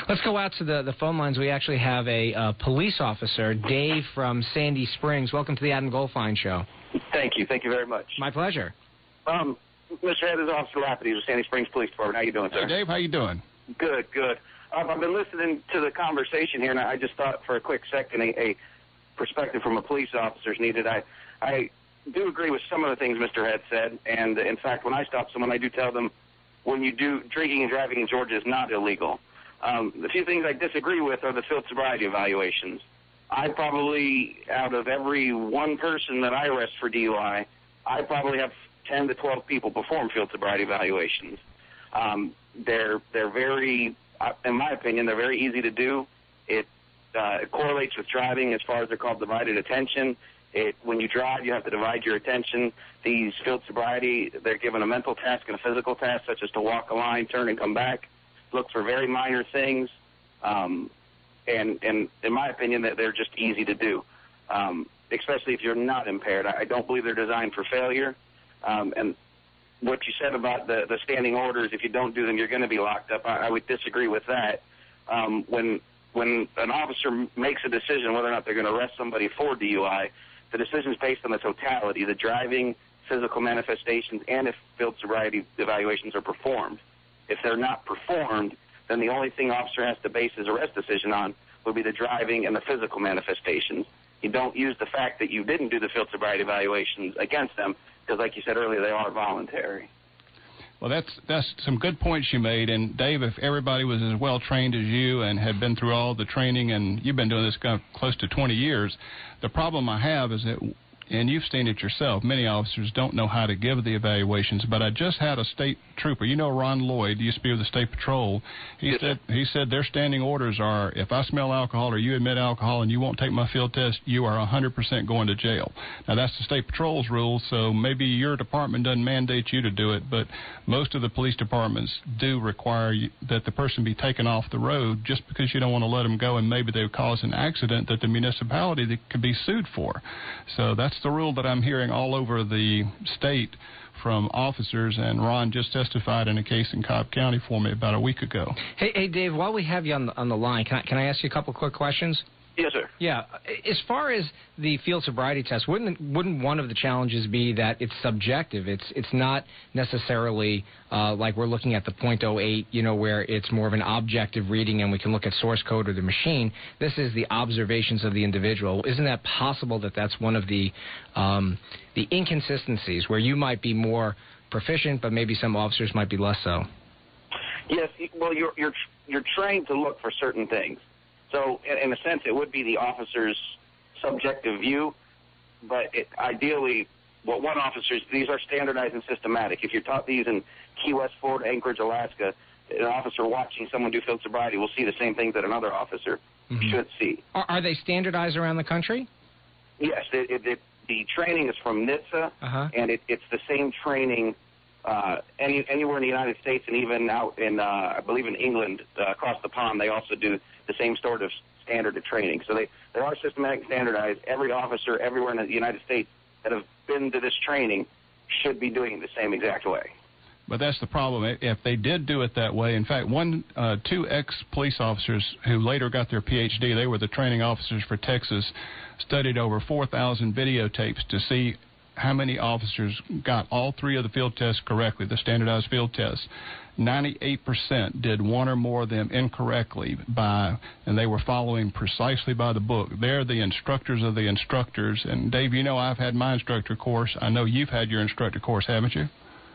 Let's go out to the phone lines. We actually have a police officer, Dave from Sandy Springs. Welcome to the Adam Goldfein Show. Thank you. Thank you very much. My pleasure. Mr. Head, this is Officer Lapidus with Sandy Springs Police Department. How you doing, sir? Hey, Dave. How you doing? Good, good. I've been listening to the conversation here, and I just thought for a quick second a perspective from a police officer is needed. I do agree with some of the things Mr. Head said, and in fact, when I stop someone, I do tell them when you do drinking and driving in Georgia is not illegal. The few things I disagree with are the field sobriety evaluations. I probably, out of every one person that I arrest for DUI, I probably have 10 to 12 people perform field sobriety evaluations. They're very, in my opinion, they're very easy to do. It correlates with driving as far as they're called divided attention. When you drive, you have to divide your attention. These field sobriety, they're given a mental task and a physical task, such as to walk a line, turn, and come back. Look for very minor things, and in my opinion, that they're just easy to do, especially if you're not impaired. I don't believe they're designed for failure. And what you said about the standing orders, if you don't do them, you're going to be locked up. I would disagree with that. When an officer makes a decision whether or not they're going to arrest somebody for DUI, the decision is based on the totality, the driving, physical manifestations, and if field sobriety evaluations are performed. If they're not performed, then the only thing officer has to base his arrest decision on would be the driving and the physical manifestations. You don't use the fact that you didn't do the field sobriety evaluations against them, because like you said earlier, they are voluntary. Well, that's some good points you made. And, Dave, if everybody was as well-trained as you and had been through all the training, and you've been doing this kind of close to 20 years, the problem I have is that, and you've seen it yourself, many officers don't know how to give the evaluations. But I just had a state trooper, you know Ron Lloyd, used to be with the State Patrol. He said their standing orders are, if I smell alcohol or you admit alcohol and you won't take my field test, you are 100% going to jail. Now, that's the State Patrol's rule, so maybe your department doesn't mandate you to do it, but most of the police departments do require that the person be taken off the road just because you don't want to let them go and maybe they've caused an accident that the municipality that could be sued for. So that's the rule that I'm hearing all over the state from officers, and Ron just testified in a case in Cobb County for me about a week ago. Hey, Dave, while we have you on the line, can I ask you a couple quick questions? Yes, sir. Yeah. As far as the field sobriety test, wouldn't one of the challenges be that it's subjective? It's not necessarily like we're looking at the .08, where it's more of an objective reading and we can look at source code or the machine. This is the observations of the individual. Isn't that possible that that's one of the inconsistencies where you might be more proficient, but maybe some officers might be less so? Yes. Well, you're trained to look for certain things. So, in a sense, it would be the officer's subjective view, but ideally, what one officer's, these are standardized and systematic. If you're taught these in Key West, Florida, Anchorage, Alaska, an officer watching someone do field sobriety will see the same things that another officer should see. Are they standardized around the country? Yes. The training is from NHTSA, and it's the same training anywhere in the United States, and even out in, I believe in England, across the pond, they also do the same sort of standard of training. So they are systematic and standardized. Every officer everywhere in the United States that have been to this training should be doing it the same exact way. But that's the problem. If they did do it that way, in fact, two ex-police officers who later got their Ph.D., they were the training officers for Texas, studied over 4,000 videotapes to see how many officers got all three of the field tests correctly, the standardized field tests. 98% did one or more of them incorrectly and they were following precisely by the book. They're the instructors of the instructors. And, Dave, I've had my instructor course. I know you've had your instructor course, haven't you?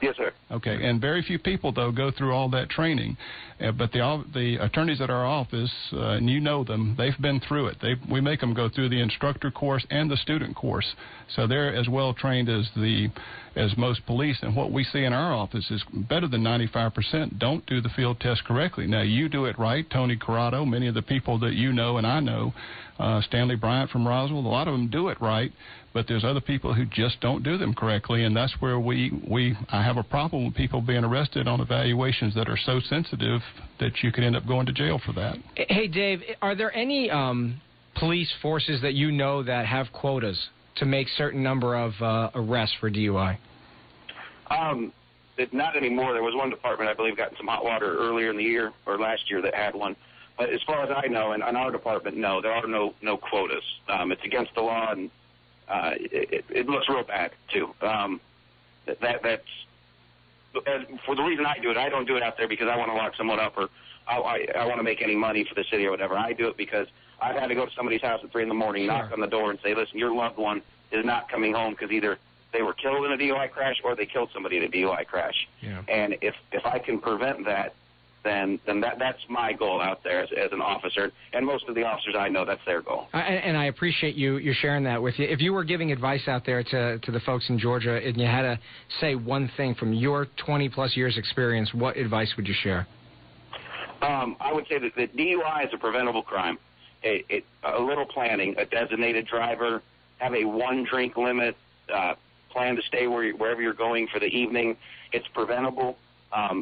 Yes, sir. Okay, and very few people, though, go through all that training. But the attorneys at our office, and you know them, they've been through it. We make them go through the instructor course and the student course. So they're as well trained as most police. And what we see in our office is better than 95% don't do the field test correctly. Now, you do it right. Tony Corrado, many of the people that you know and I know, Stanley Bryant from Roswell, a lot of them do it right. But there's other people who just don't do them correctly, and that's where I have a problem with people being arrested on evaluations that are so sensitive that you could end up going to jail for that. Hey, Dave, are there any police forces that you know that have quotas to make certain number of arrests for DUI? Not anymore. There was one department, I believe, got in some hot water earlier in the year or last year that had one. But as far as I know, in our department, no, there are no quotas. It's against the law, and it looks real bad, too. That's for the reason I do it. I don't do it out there because I want to lock someone up or I want to make any money for the city or whatever. I do it because I've had to go to somebody's house at 3 in the morning, knock on the door, and say, listen, your loved one is not coming home because either they were killed in a DUI crash or they killed somebody in a DUI crash. Yeah. And if I can prevent that, then that's my goal out there as an officer. And most of the officers I know, that's their goal. And I appreciate you sharing that with you. If you were giving advice out there to the folks in Georgia and you had to say one thing from your 20-plus years experience, what advice would you share? I would say that DUI is a preventable crime. A little planning, a designated driver, have a one-drink limit, plan to stay wherever you're going for the evening. It's preventable.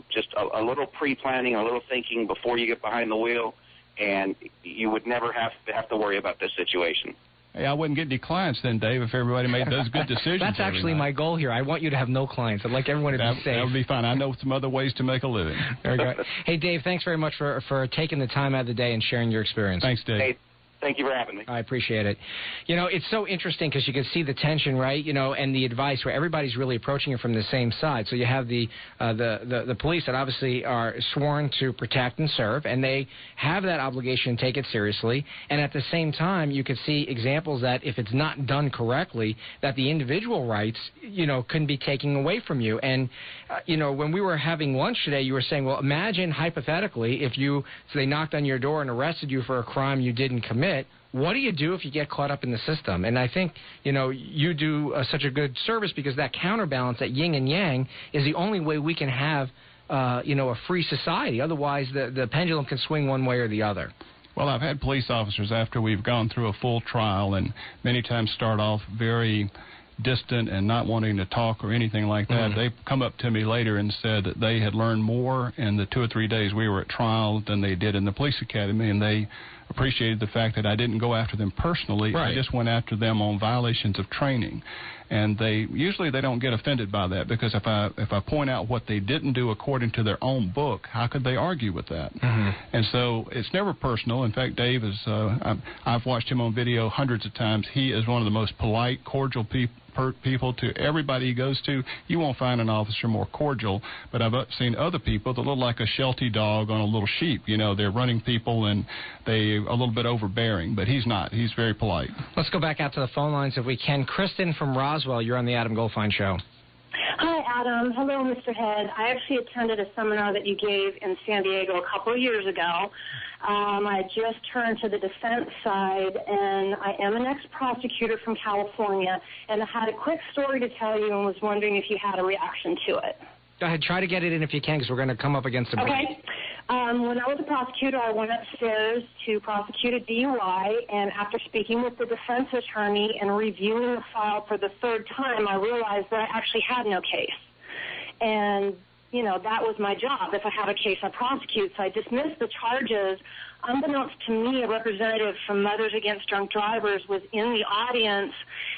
Just a little pre-planning, a little thinking before you get behind the wheel, and you would never have to worry about this situation. Hey, I wouldn't get any clients then, Dave, if everybody made those good decisions. That's actually my goal here. I want you to have no clients. I'd like everyone to be safe. That would be fine. I know some other ways to make a living. Very good. Hey, Dave, thanks very much for taking the time out of the day and sharing your experience. Thanks, Dave. Hey, thank you for having me. I appreciate it. You know, it's so interesting because you can see the tension, right? You know, and the advice where everybody's really approaching it from the same side. So you have the police that obviously are sworn to protect and serve, and they have that obligation to take it seriously. And at the same time, you could see examples that if it's not done correctly, that the individual rights, you know, can be taken away from you. And, you know, when we were having lunch today, you were saying, well, imagine hypothetically if they knocked on your door and arrested you for a crime you didn't commit. What do you do if you get caught up in the system? And I think, you know, you do such a good service because that counterbalance, that yin and yang, is the only way we can have, you know, a free society. Otherwise, the pendulum can swing one way or the other. Well, I've had police officers after we've gone through a full trial and many times start off very distant and not wanting to talk or anything like that. They come up to me later and said that they had learned more in the 2 or 3 days we were at trial than they did in the police academy, and they appreciated the fact that I didn't go after them personally. Right. I just went after them on violations of training. And they don't get offended by that because if I point out what they didn't do according to their own book, how could they argue with that? And so it's never personal. In fact, Dave is I've watched him on video hundreds of times. He is one of the most polite, cordial people to everybody he goes to. You won't find an officer more cordial, but I've seen other people that look like a Sheltie dog on a little sheep. You know, they're running people and they're a little bit overbearing, but he's not. He's very polite. Let's go back out to the phone lines if we can. Kristen from Roswell, you're on the Adam Goldfein Show. Hi, Adam. Hello, Mr. Head. I actually attended a seminar that you gave in San Diego a couple of years ago. I just turned to the defense side, and I am an ex-prosecutor from California, and I had a quick story to tell you and was wondering if you had a reaction to it. Go ahead. Try to get it in if you can, because we're going to come up against a break. Okay. When I was a prosecutor, I went upstairs to prosecute a DUI, and after speaking with the defense attorney and reviewing the file for the third time, I realized that I actually had no case. And, you know, that was my job. If I have a case, I prosecute. So I dismissed the charges. Unbeknownst to me, a representative from Mothers Against Drunk Drivers was in the audience,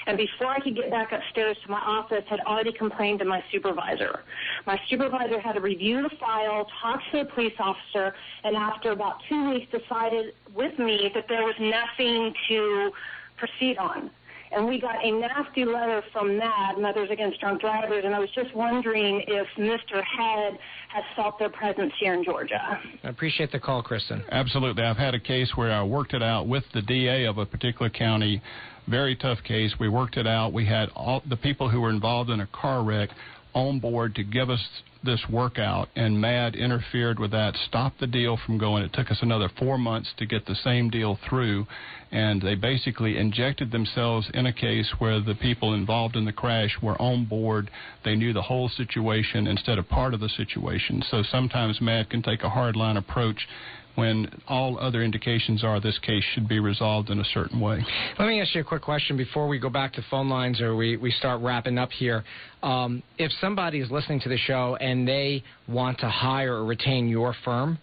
and before I could get back upstairs to my office, had already complained to my supervisor. My supervisor had to review the file, talk to the police officer, and after about 2 weeks decided with me that there was nothing to proceed on. And we got a nasty letter from MAD, Mothers Against Drunk Drivers, and I was just wondering if Mr. Head has felt their presence here in Georgia. I appreciate the call, Kristen. Absolutely. I've had a case where I worked it out with the DA of a particular county. Very tough case. We worked it out. We had all the people who were involved in a car wreck on board to give us this workout, and MAD interfered with that, stopped the deal from going. It took us another 4 months to get the same deal through, and they basically injected themselves in a case where the people involved in the crash were on board. They knew the whole situation instead of part of the situation. So sometimes MAD can take a hardline approach when all other indications are this case should be resolved in a certain way. Let me ask you a quick question before we go back to phone lines or we start wrapping up here. If somebody is listening to the show and they want to hire or retain your firm,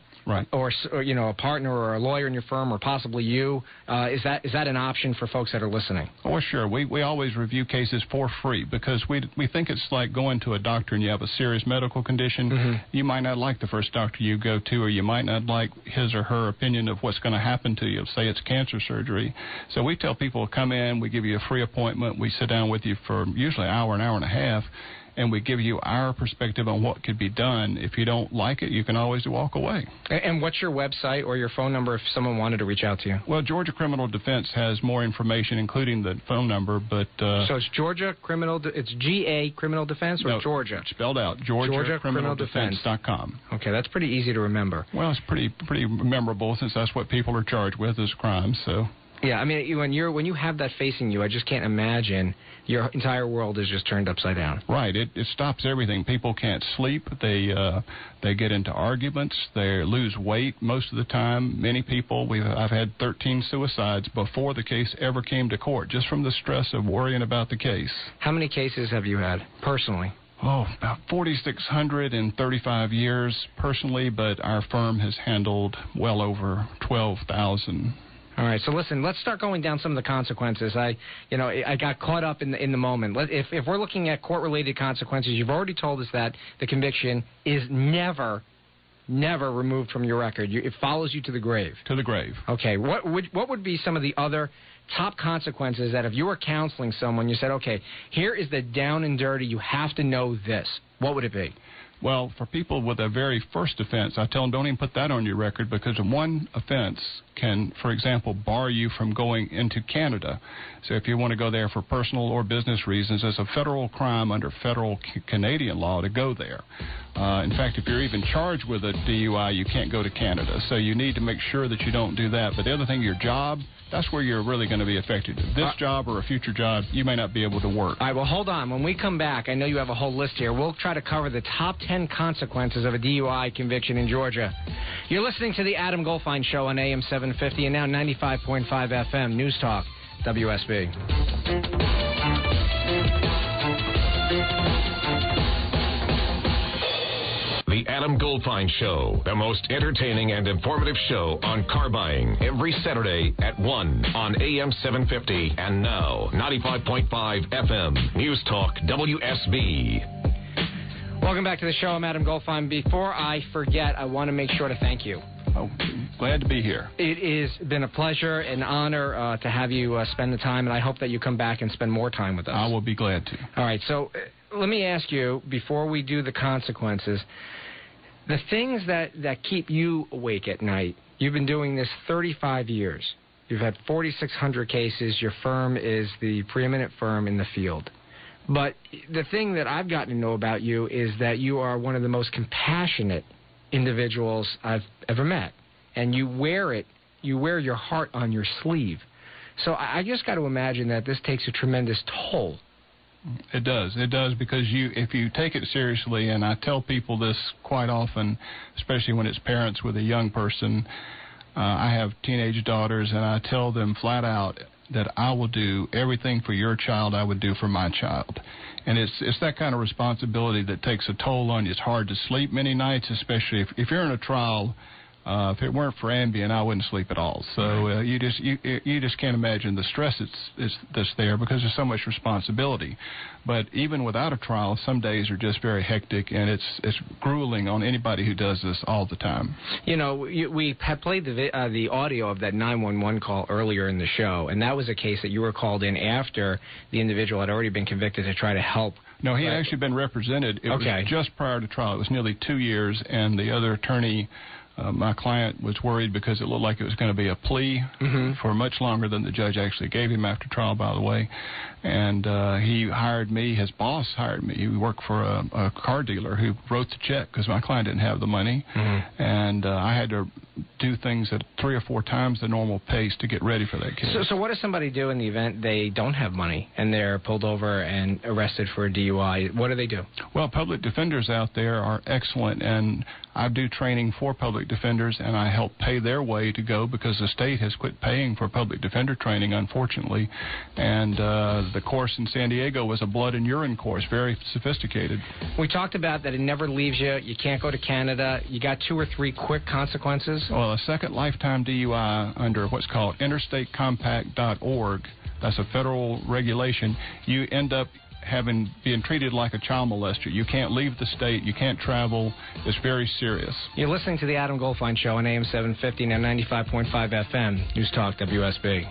or a partner or a lawyer in your firm, or possibly you, is that an option for folks that are listening? Oh, sure. We always review cases for free because we think it's like going to a doctor and you have a serious medical condition. Mm-hmm. You might not like the first doctor you go to, or you might not like his or her opinion of what's going to happen to you. Say it's cancer surgery. So we tell people, come in, we give you a free appointment, we sit down with you for usually an hour and a half, and we give you our perspective on what could be done. If you don't like it, you can always walk away. And what's your website or your phone number if someone wanted to reach out to you? Well, Georgia Criminal Defense has more information, including the phone number, but... so it's Georgia Criminal... It's G-A Criminal Defense or no, Georgia? Spelled out. GeorgiaCriminalDefense.com. Okay, that's pretty easy to remember. Well, it's pretty memorable since that's what people are charged with is crimes, so... Yeah, I mean, when you have that facing you, I just can't imagine your entire world is just turned upside down. Right. It stops everything. People can't sleep. They get into arguments. They lose weight most of the time. Many people, I've had 13 suicides before the case ever came to court, just from the stress of worrying about the case. How many cases have you had personally? Oh, about 4,600 in 35 years personally, but our firm has handled well over 12,000. All right, so listen, let's start going down some of the consequences. I got caught up in the moment. If we're looking at court-related consequences, you've already told us that the conviction is never removed from your record. It follows you to the grave. To the grave. Okay, what would be some of the other top consequences that if you were counseling someone, you said, okay, here is the down and dirty, you have to know this. What would it be? Well, for people with a very first offense, I tell them don't even put that on your record because one offense can, for example, bar you from going into Canada. So if you want to go there for personal or business reasons, it's a federal crime under federal Canadian law to go there. In fact, if you're even charged with a DUI, you can't go to Canada. So you need to make sure that you don't do that. But the other thing, your job, that's where you're really going to be affected. This job or a future job, you may not be able to work. All right, well, hold on. When we come back, I know you have a whole list here. We'll try to cover the top 10 consequences of a DUI conviction in Georgia. You're listening to the Adam Goldfein Show on AM 750 and now 95.5 FM. News Talk, WSB. The Adam Goldfein Show, the most entertaining and informative show on car buying, every Saturday at 1 on AM 750 and now 95.5 FM. News Talk, WSB. Welcome back to the show. I'm Adam Goldfein. Before I forget, I want to make sure to thank you. Oh, glad to be here. It has been a pleasure, an honor to have you spend the time, and I hope that you come back and spend more time with us. I will be glad to. All right, so let me ask you, before we do the consequences, the things that keep you awake at night. You've been doing this 35 years. You've had 4,600 cases. Your firm is the preeminent firm in the field. But the thing that I've gotten to know about you is that you are one of the most compassionate individuals I've ever met. And you wear your heart on your sleeve. So I just got to imagine that this takes a tremendous toll. It does, because if you take it seriously, and I tell people this quite often, especially when it's parents with a young person, I have teenage daughters, and I tell them flat out that I will do everything for your child I would do for my child. And it's that kind of responsibility that takes a toll on you. It's hard to sleep many nights, especially if you're in a trial. If it weren't for Ambien, I wouldn't sleep at all. So you just can't imagine the stress that's there because there's so much responsibility. But even without a trial, some days are just very hectic, and it's grueling on anybody who does this all the time. You know, we had played the audio of that 911 call earlier in the show, and that was a case that you were called in after the individual had already been convicted to try to help. No, he had actually been represented. It was just prior to trial. It was nearly 2 years, and the other attorney... my client was worried because it looked like it was going to be a plea for much longer than the judge actually gave him after trial, by the way. And he hired me. His boss hired me. He worked for a car dealer who wrote the check because my client didn't have the money. And I had to do things at 3 or 4 times the normal pace to get ready for that case. So what does somebody do in the event they don't have money and they're pulled over and arrested for a DUI? What do they do? Well, public defenders out there are excellent, and I do training for public public defenders, and I help pay their way to go because the state has quit paying for public defender training, unfortunately. And the course in San Diego was a blood and urine course, very sophisticated. We talked about that it never leaves you. You can't go to Canada. You got 2 or 3 quick consequences. Well, a second lifetime DUI under what's called interstatecompact.org, that's a federal regulation, you end up being treated like a child molester. You can't leave the state. You can't travel. It's very serious. You're listening to the Adam Goldfein Show on AM 750 and 95.5 FM. News Talk WSB.